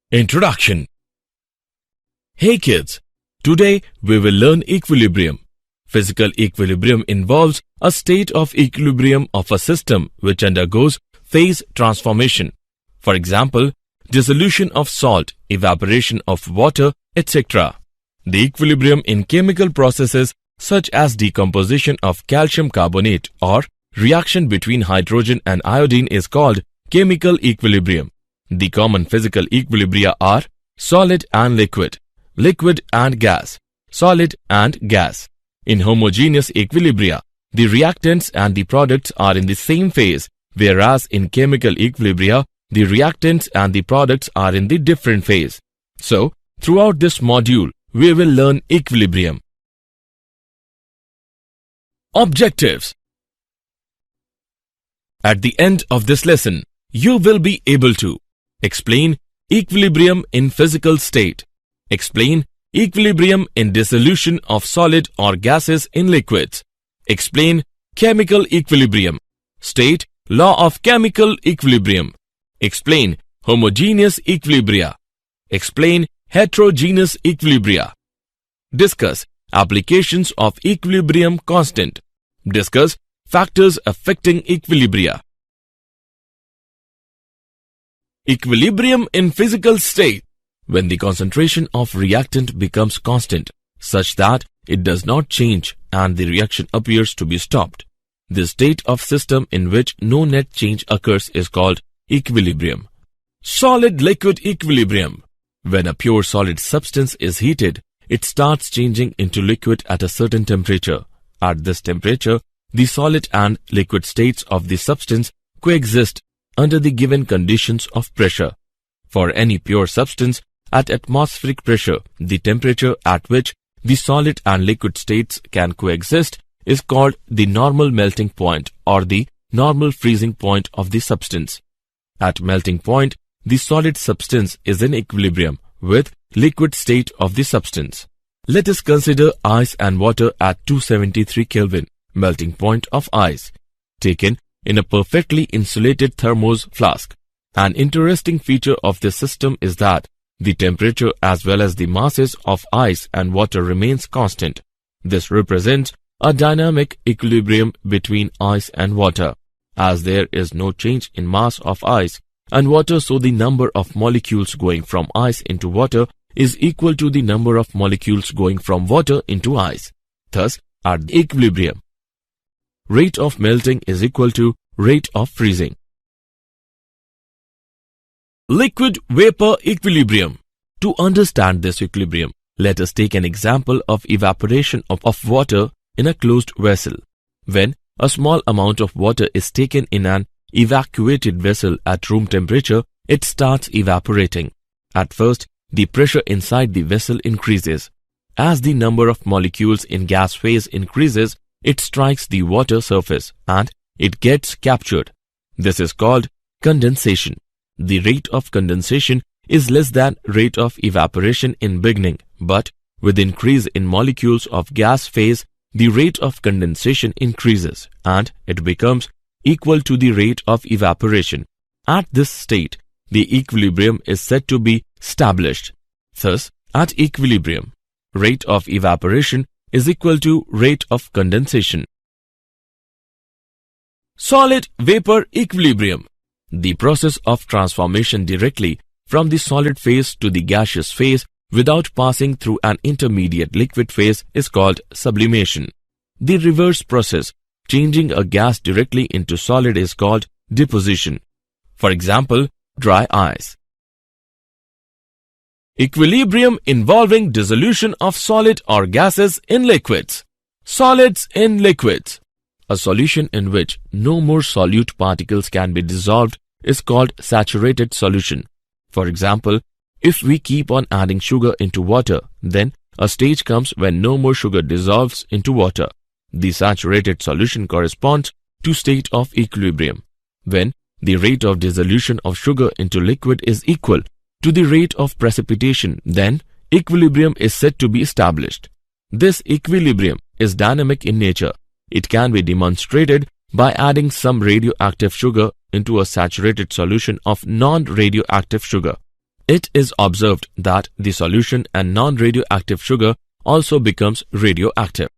Introduction. Hey kids, today we will learn equilibrium. Physical equilibrium involves a state of equilibrium of a system which undergoes phase transformation. For example, dissolution of salt, evaporation of water, etc. The equilibrium in chemical processes such as decomposition of calcium carbonate or reaction between hydrogen and iodine is called chemical equilibrium. The common physical equilibria are solid and liquid, liquid and gas, solid and gas. In homogeneous equilibria, the reactants and the products are in the same phase, whereas in chemical equilibria, the reactants and the products are in the different phase. So, throughout this module, we will learn equilibrium. Objectives. At the end of this lesson, you will be able to explain equilibrium in physical state, explain equilibrium in dissolution of solid or gases in liquids, explain chemical equilibrium, state law of chemical equilibrium, explain homogeneous equilibria, explain heterogeneous equilibria, discuss applications of equilibrium constant, discuss factors affecting equilibria. Equilibrium in physical state. When the concentration of reactant becomes constant, such that it does not change and the reaction appears to be stopped. The state of system in which no net change occurs is called equilibrium. Solid-liquid equilibrium. When a pure solid substance is heated, it starts changing into liquid at a certain temperature. At this temperature, the solid and liquid states of the substance coexist under the given conditions of pressure. For any pure substance, at atmospheric pressure, the temperature at which the solid and liquid states can coexist is called the normal melting point or the normal freezing point of the substance. At melting point, the solid substance is in equilibrium with liquid state of the substance. Let us consider ice and water at 273 Kelvin, melting point of ice, taken in a perfectly insulated thermos flask. An interesting feature of this system is that the temperature as well as the masses of ice and water remains constant. This represents a dynamic equilibrium between ice and water, as there is no change in mass of ice and water, so the number of molecules going from ice into water is equal to the number of molecules going from water into ice. Thus, at the equilibrium, rate of melting is equal to rate of freezing. Liquid-vapor equilibrium. To understand this equilibrium, let us take an example of evaporation of water in a closed vessel. When a small amount of water is taken in an evacuated vessel at room temperature, it starts evaporating. At first, the pressure inside the vessel increases. As the number of molecules in gas phase increases, it strikes the water surface and it gets captured. This is called condensation. The rate of condensation is less than rate of evaporation in beginning, but with increase in molecules of gas phase, the rate of condensation increases and it becomes equal to the rate of evaporation. At this state, the equilibrium is said to be established. Thus, at equilibrium, rate of evaporation is equal to rate of condensation. Solid-vapor equilibrium. The process of transformation directly from the solid phase to the gaseous phase without passing through an intermediate liquid phase is called sublimation. The reverse process, changing a gas directly into solid, is called deposition. For example, dry ice. Equilibrium involving dissolution of solid or gases in liquids. Solids in liquids. A solution in which no more solute particles can be dissolved is called saturated solution. For example, if we keep on adding sugar into water, then a stage comes when no more sugar dissolves into water. The saturated solution corresponds to state of equilibrium, when the rate of dissolution of sugar into liquid is equal to the rate of precipitation, then equilibrium is said to be established. This equilibrium is dynamic in nature. It can be demonstrated by adding some radioactive sugar into a saturated solution of non-radioactive sugar. it is observed that the solution and non-radioactive sugar also becomes radioactive.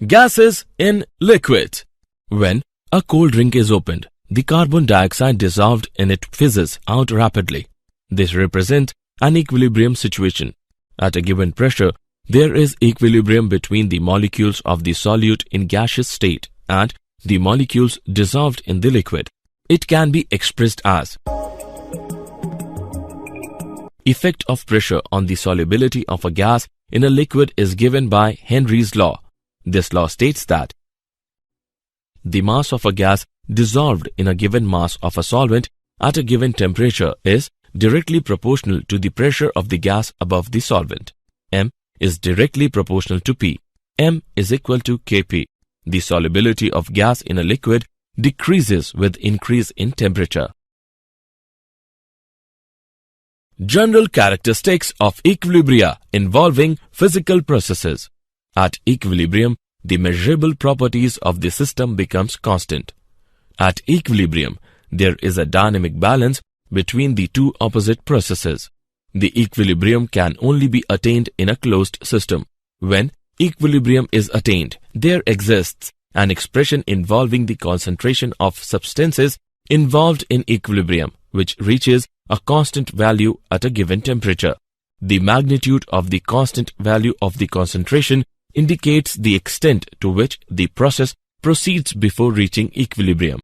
Gases in liquid. When a cold drink is opened, the carbon dioxide dissolved in it fizzes out rapidly. This represents an equilibrium situation. At a given pressure, there is equilibrium between the molecules of the solute in gaseous state and the molecules dissolved in the liquid. It can be expressed as effect of pressure on the solubility of a gas in a liquid is given by Henry's law. This law states that the mass of a gas dissolved in a given mass of a solvent at a given temperature is directly proportional to the pressure of the gas above the solvent. M is directly proportional to P. M is equal to Kp. The solubility of gas in a liquid decreases with increase in temperature. General characteristics of equilibria involving physical processes. At equilibrium, the measurable properties of the system becomes constant. At equilibrium, there is a dynamic balance between the two opposite processes. The equilibrium can only be attained in a closed system. When equilibrium is attained, there exists an expression involving the concentration of substances involved in equilibrium, which reaches a constant value at a given temperature. The magnitude of the constant value of the concentration indicates the extent to which the process proceeds before reaching equilibrium.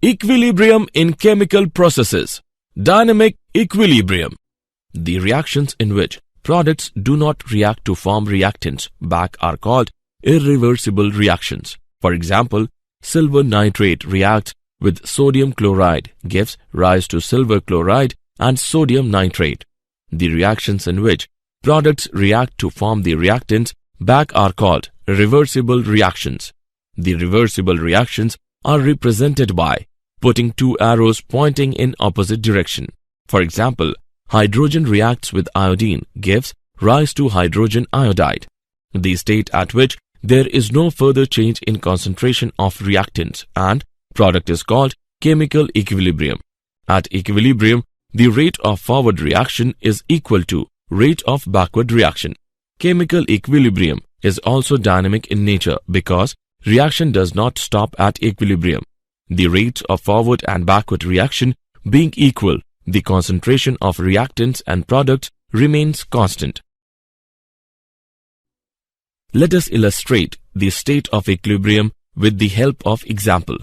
Equilibrium in chemical processes. Dynamic equilibrium. The reactions in which products do not react to form reactants back are called irreversible reactions. For example, silver nitrate reacts with sodium chloride, gives rise to silver chloride and sodium nitrate. The reactions in which products react to form the reactants back are called reversible reactions. The reversible reactions are represented by putting two arrows pointing in opposite direction. For example, hydrogen reacts with iodine, gives rise to hydrogen iodide. The state at which there is no further change in concentration of reactants and product is called chemical equilibrium. At equilibrium, the rate of forward reaction is equal to rate of backward reaction. Chemical equilibrium is also dynamic in nature because reaction does not stop at equilibrium. The rates of forward and backward reaction being equal, the concentration of reactants and products remains constant. Let us illustrate the state of equilibrium with the help of example.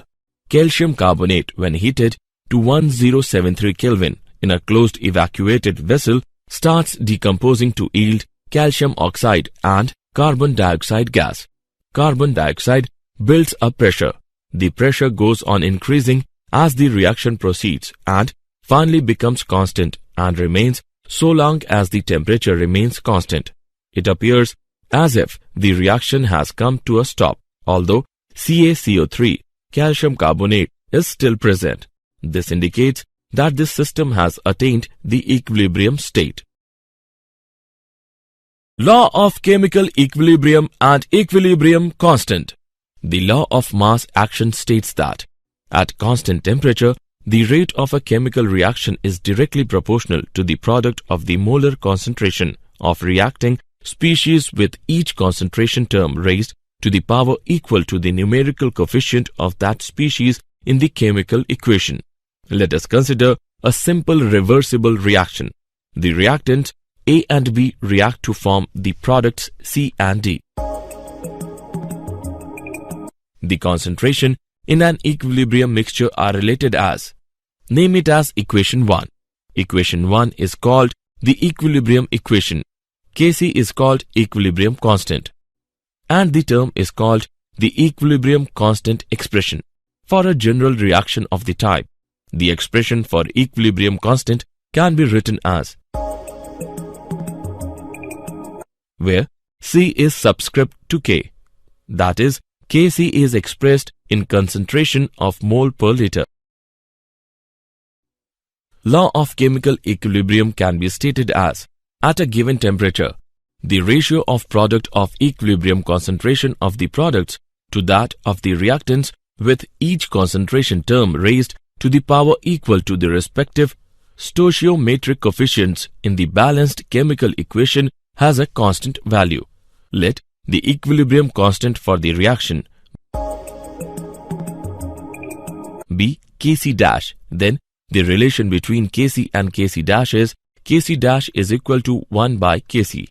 Calcium carbonate, when heated to 1073 Kelvin in a closed evacuated vessel, starts decomposing to yield calcium oxide and carbon dioxide gas. Carbon dioxide builds up pressure. The pressure goes on increasing as the reaction proceeds and finally becomes constant and remains so long as the temperature remains constant. It appears as if the reaction has come to a stop, although CaCO3, calcium carbonate, is still present. This indicates that this system has attained the equilibrium state. Law of chemical equilibrium and equilibrium constant. The law of mass action states that at constant temperature, the rate of a chemical reaction is directly proportional to the product of the molar concentration of reacting species, with each concentration term raised to the power equal to the numerical coefficient of that species in the chemical equation. Let us consider a simple reversible reaction. The reactants A and B react to form the products C and D. The concentration in an equilibrium mixture are related as. Name it as equation 1. Equation 1 is called the equilibrium equation. Kc is called equilibrium constant. And the term is called the equilibrium constant expression. For a general reaction of the type, the expression for equilibrium constant can be written as, where C is subscript to K. That is, Kc is expressed in concentration of mole per liter. Law of chemical equilibrium can be stated as, at a given temperature, the ratio of product of equilibrium concentration of the products to that of the reactants, with each concentration term raised to the power equal to the respective stoichiometric coefficients in the balanced chemical equation has a constant value. Let the equilibrium constant for the reaction be Kc dash. Then the relation between Kc and Kc dash is Kc dash is equal to 1 by Kc.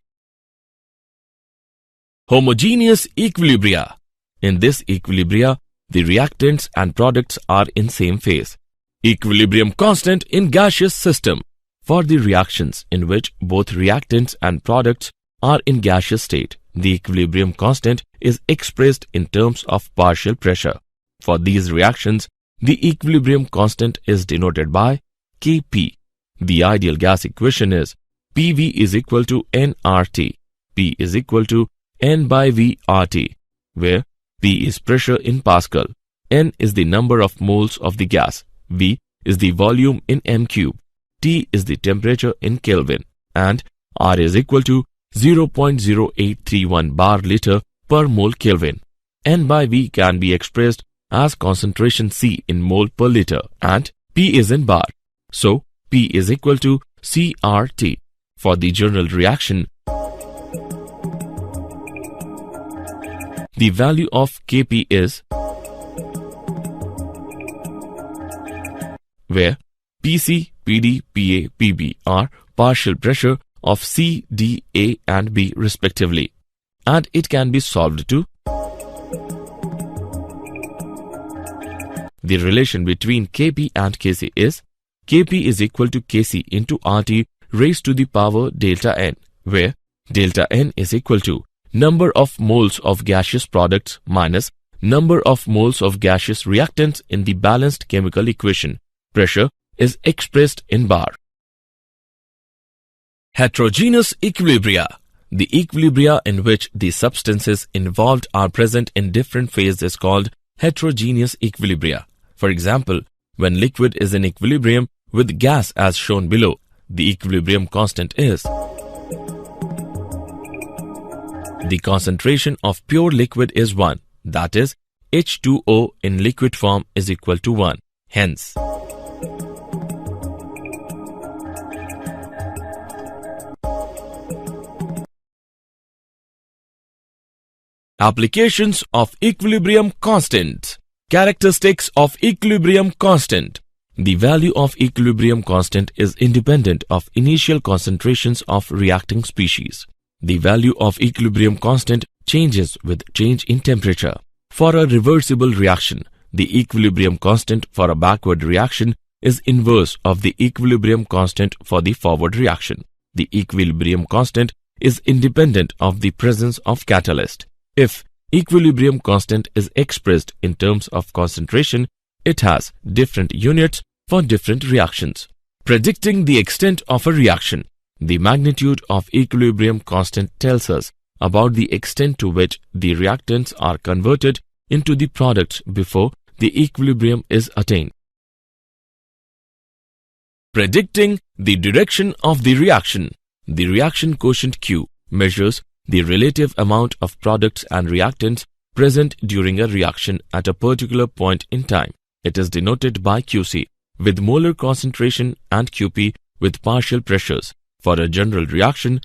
Homogeneous equilibria. In this equilibria, the reactants and products are in same phase. Equilibrium constant in gaseous system. For the reactions in which both reactants and products are in gaseous state, the equilibrium constant is expressed in terms of partial pressure. For these reactions, the equilibrium constant is denoted by Kp. The ideal gas equation is Pv is equal to nRT. P is equal to N by V RT, where P is pressure in Pascal, N is the number of moles of the gas, V is the volume in m cube, T is the temperature in Kelvin, and R is equal to 0.0831 bar liter per mole Kelvin. N by V can be expressed as concentration C in mole per liter and P is in bar. So, P is equal to CRT. For the general reaction, the value of Kp is where Pc, Pd, Pa, Pb are partial pressure of C, D, A and B respectively, and it can be solved to the relation between Kp and Kc is Kp is equal to Kc into RT raised to the power delta N, where delta N is equal to number of moles of gaseous products minus number of moles of gaseous reactants in the balanced chemical equation. Pressure is expressed in bar. Heterogeneous equilibria. The equilibria in which the substances involved are present in different phases is called heterogeneous equilibria. For example, when liquid is in equilibrium with gas as shown below, the equilibrium constant is the concentration of pure liquid is 1, that is, H2O in liquid form is equal to 1. Hence, applications of equilibrium constant. Characteristics of equilibrium constant. The value of equilibrium constant is independent of initial concentrations of reacting species. The value of equilibrium constant changes with change in temperature. For a reversible reaction, the equilibrium constant for a backward reaction is inverse of the equilibrium constant for the forward reaction. The equilibrium constant is independent of the presence of catalyst. If equilibrium constant is expressed in terms of concentration, it has different units for different reactions. Predicting the extent of a reaction. The magnitude of equilibrium constant tells us about the extent to which the reactants are converted into the products before the equilibrium is attained. Predicting the direction of the reaction. The reaction quotient Q measures the relative amount of products and reactants present during a reaction at a particular point in time. It is denoted by Qc with molar concentration and Qp with partial pressures. For a general reaction,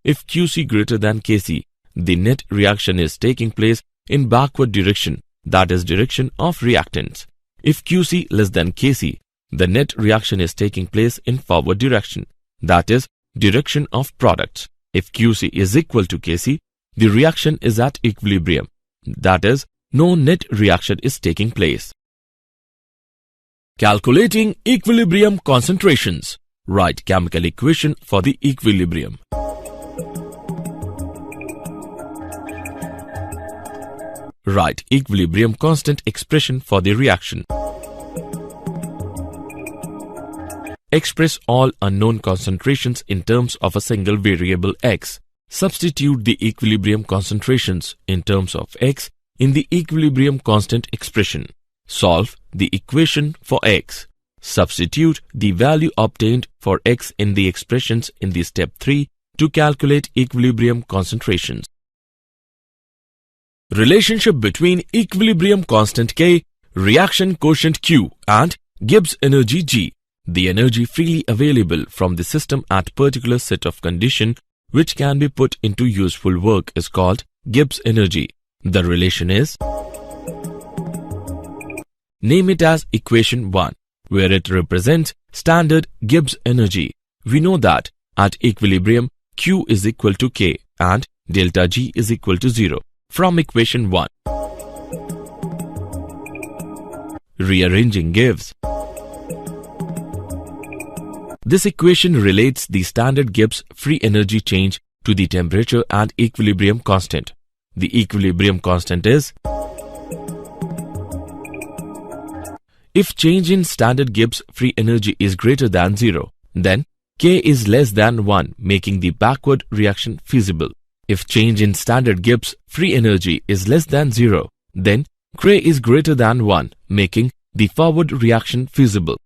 if Qc greater than Kc, the net reaction is taking place in backward direction, that is direction of reactants. If Qc less than Kc, the net reaction is taking place in forward direction, that is direction of products. If Qc is equal to Kc, the reaction is at equilibrium, that is no net reaction is taking place. Calculating equilibrium concentrations. Write chemical equation for the equilibrium. Write equilibrium constant expression for the reaction. Express all unknown concentrations in terms of a single variable x. Substitute the equilibrium concentrations in terms of x in the equilibrium constant expression. Solve the equation for x. Substitute the value obtained for x in the expressions in the step 3 to calculate equilibrium concentrations. Relationship between equilibrium constant K, reaction quotient Q and Gibbs energy G, the energy freely available from the system at particular set of condition which can be put into useful work, is called Gibbs energy. The relation is, name it as equation 1, where it represents standard Gibbs energy. We know that at equilibrium Q is equal to K and delta G is equal to 0 from equation 1. Rearranging gives, this equation relates the standard Gibbs free energy change to the temperature and equilibrium constant. The equilibrium constant is, if change in standard Gibbs free energy is greater than 0, then K is less than 1, making the backward reaction feasible. If change in standard Gibbs free energy is less than 0, then K is greater than 1, making the forward reaction feasible.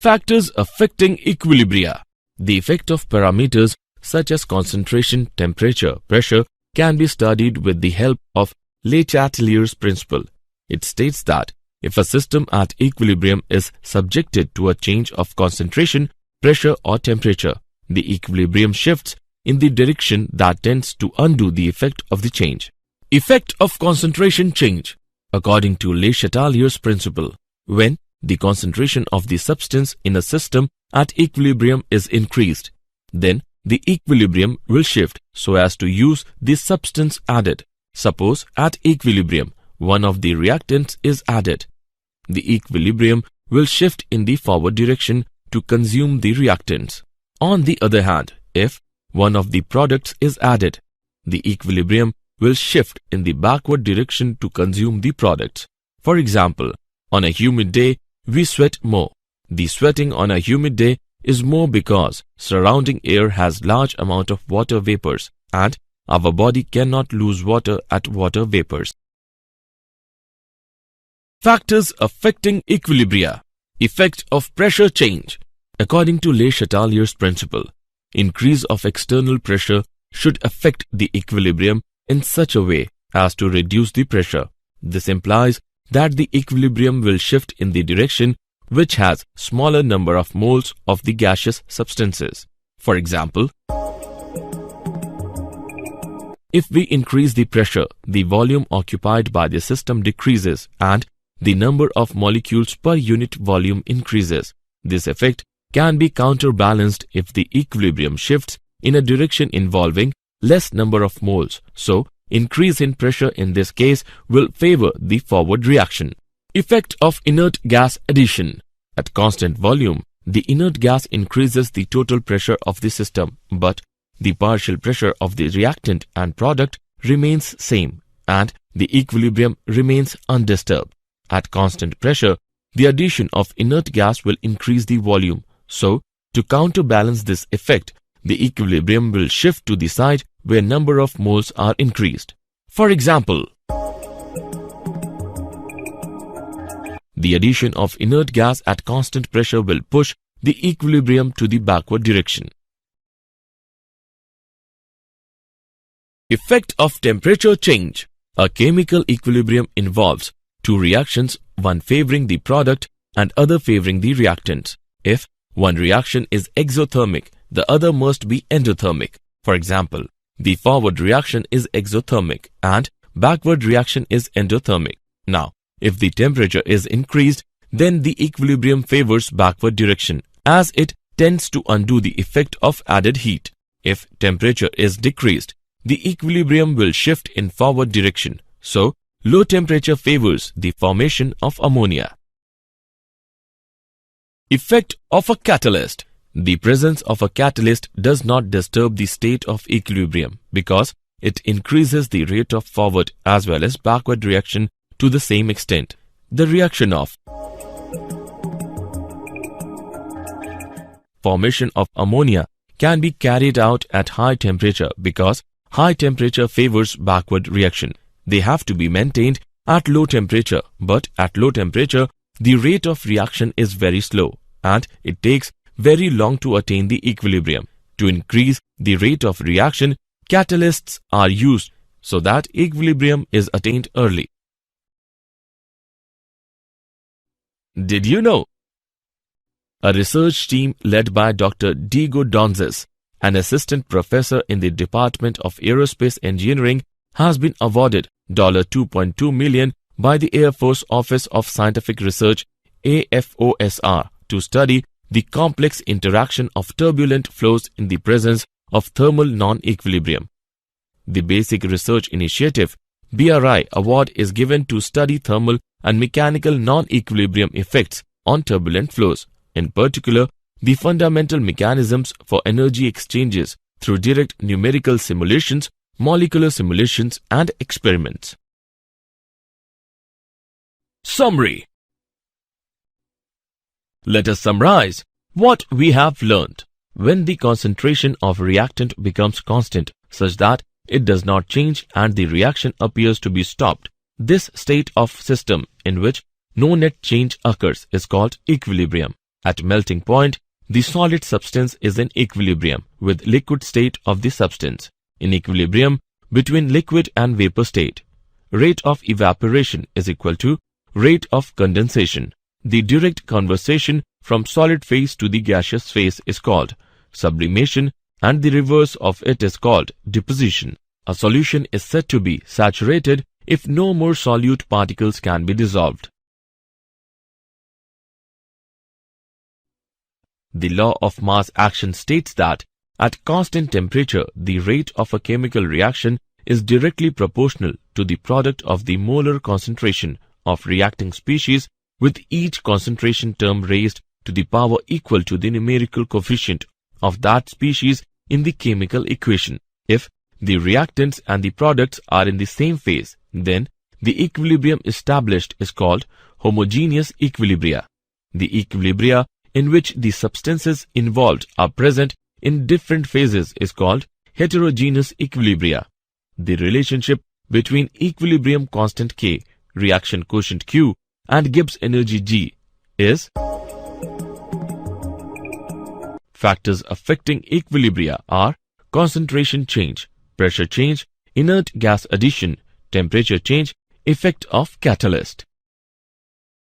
Factors affecting equilibria. The effect of parameters such as concentration, temperature, pressure can be studied with the help of Le Chatelier's principle. It states that if a system at equilibrium is subjected to a change of concentration, pressure or temperature, the equilibrium shifts in the direction that tends to undo the effect of the change. Effect of concentration change. According to Le Chatelier's principle, when the concentration of the substance in a system at equilibrium is increased, then the equilibrium will shift so as to use the substance added. Suppose at equilibrium, one of the reactants is added. The equilibrium will shift in the forward direction to consume the reactants. On the other hand, if one of the products is added, the equilibrium will shift in the backward direction to consume the products. For example, on a humid day, we sweat more. The sweating on a humid day is more because surrounding air has large amount of water vapors and our body cannot lose water at water vapors. Factors affecting equilibria. Effect of pressure change. According to Le Chatelier's principle, increase of external pressure should affect the equilibrium in such a way as to reduce the pressure. This implies that the equilibrium will shift in the direction which has smaller number of moles of the gaseous substances. For example, if we increase the pressure, the volume occupied by the system decreases and the number of molecules per unit volume increases. This effect can be counterbalanced if the equilibrium shifts in a direction involving less number of moles. So, increase in pressure in this case will favor the forward reaction. Effect of inert gas addition. At constant volume, the inert gas increases the total pressure of the system, but the partial pressure of the reactant and product remains same and the equilibrium remains undisturbed. At constant pressure, the addition of inert gas will increase the volume. So, to counterbalance this effect, the equilibrium will shift to the side where number of moles are increased. For example, the addition of inert gas at constant pressure will push the equilibrium to the backward direction. Effect of temperature change. A chemical equilibrium involves two reactions, one favoring the product and other favoring the reactant. If one reaction is exothermic, the other must be endothermic. For example, the forward reaction is exothermic and backward reaction is endothermic. Now, if the temperature is increased, then the equilibrium favors backward direction as it tends to undo the effect of added heat. If temperature is decreased, the equilibrium will shift in forward direction. So, low temperature favors the formation of ammonia. Effect of a catalyst. The presence of a catalyst does not disturb the state of equilibrium because it increases the rate of forward as well as backward reaction to the same extent. The reaction of formation of ammonia can be carried out at high temperature because high temperature favors backward reaction. They have to be maintained at low temperature, but at low temperature, the rate of reaction is very slow and it takes very long to attain the equilibrium. To increase the rate of reaction, catalysts are used. so that equilibrium is attained early. Did you know? A research team led by Dr. Diego Donzes, an assistant professor in the Department of Aerospace Engineering, has been awarded $2.2 million by the Air Force Office of Scientific Research AFOSR to study the complex interaction of turbulent flows in the presence of thermal non-equilibrium. The Basic Research Initiative BRI award is given to study thermal and mechanical non-equilibrium effects on turbulent flows, in particular the fundamental mechanisms for energy exchanges through direct numerical simulations, molecular simulations and experiments. Summary. Let us summarize what we have learned. When the concentration of reactant becomes constant such that it does not change and the reaction appears to be stopped, this state of system in which no net change occurs is called equilibrium. At melting point, the solid substance is in equilibrium with liquid state of the substance, in equilibrium between liquid and vapor state. Rate of evaporation is equal to rate of condensation. The direct conversion from solid phase to the gaseous phase is called sublimation, and the reverse of it is called deposition. A solution is said to be saturated if no more solute particles can be dissolved. The law of mass action states that at constant temperature, the rate of a chemical reaction is directly proportional to the product of the molar concentration of reacting species, with each concentration term raised to the power equal to the numerical coefficient of that species in the chemical equation. If the reactants and the products are in the same phase, then the equilibrium established is called homogeneous equilibria. The equilibria in which the substances involved are present in different phases is called heterogeneous equilibria. The relationship between equilibrium constant K, reaction quotient Q, and Gibbs energy G is factors affecting equilibria are concentration change, pressure change, inert gas addition, temperature change, effect of catalyst.